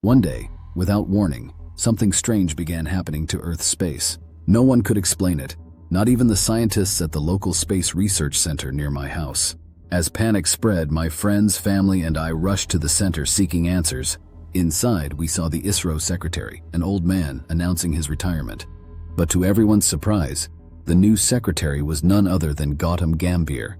One day, without warning, something strange began happening to Earth's space. No one could explain it, not even the scientists at the local space research center near my house. As panic spread, my friends, family, and I rushed to the center seeking answers. Inside, we saw the ISRO Secretary, an old man, announcing his retirement. But to everyone's surprise, the new secretary was none other than Gautam Gambhir,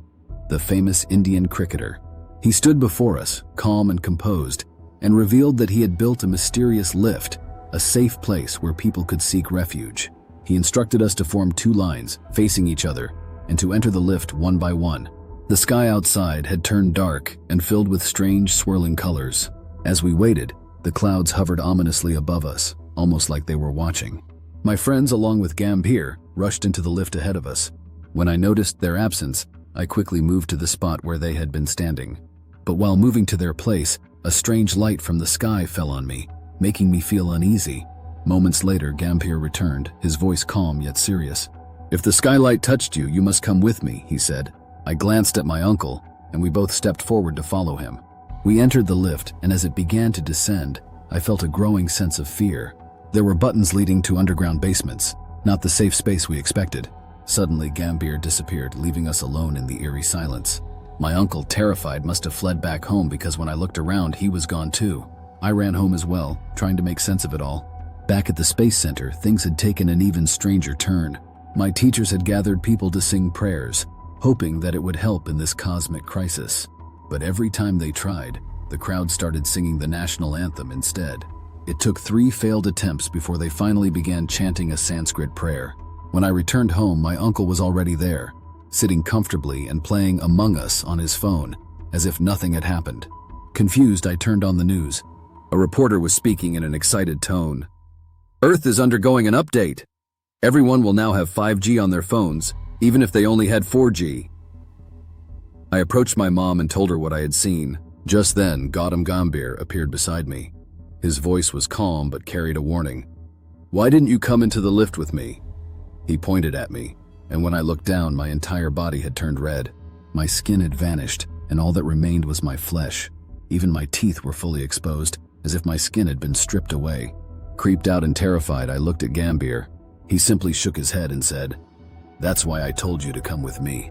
the famous Indian cricketer. He stood before us, calm and composed, and revealed that he had built a mysterious lift, a safe place where people could seek refuge. He instructed us to form two lines, facing each other, and to enter the lift one by one. The sky outside had turned dark and filled with strange, swirling colors. As we waited, the clouds hovered ominously above us, almost like they were watching. My friends, along with Gambhir, rushed into the lift ahead of us. When I noticed their absence, I quickly moved to the spot where they had been standing. But while moving to their place, a strange light from the sky fell on me, making me feel uneasy. Moments later, Gambhir returned, his voice calm yet serious. "If the skylight touched you, you must come with me," he said. I glanced at my uncle, and we both stepped forward to follow him. We entered the lift, and as it began to descend, I felt a growing sense of fear. There were buttons leading to underground basements, not the safe space we expected. Suddenly, Gambhir disappeared, leaving us alone in the eerie silence. My uncle, terrified, must have fled back home because when I looked around, he was gone too. I ran home as well, trying to make sense of it all. Back at the Space Center, things had taken an even stranger turn. My teachers had gathered people to sing prayers, hoping that it would help in this cosmic crisis. But every time they tried, the crowd started singing the national anthem instead. It took 3 failed attempts before they finally began chanting a Sanskrit prayer. When I returned home, my uncle was already there, sitting comfortably and playing Among Us on his phone, as if nothing had happened. Confused, I turned on the news. A reporter was speaking in an excited tone. "Earth is undergoing an update. Everyone will now have 5G on their phones, even if they only had 4G. I approached my mom and told her what I had seen. Just then, Gautam Gambhir appeared beside me. His voice was calm but carried a warning. "Why didn't you come into the lift with me?" He pointed at me, and when I looked down, my entire body had turned red. My skin had vanished, and all that remained was my flesh. Even my teeth were fully exposed, as if my skin had been stripped away. Creeped out and terrified, I looked at Gambhir. He simply shook his head and said, "That's why I told you to come with me."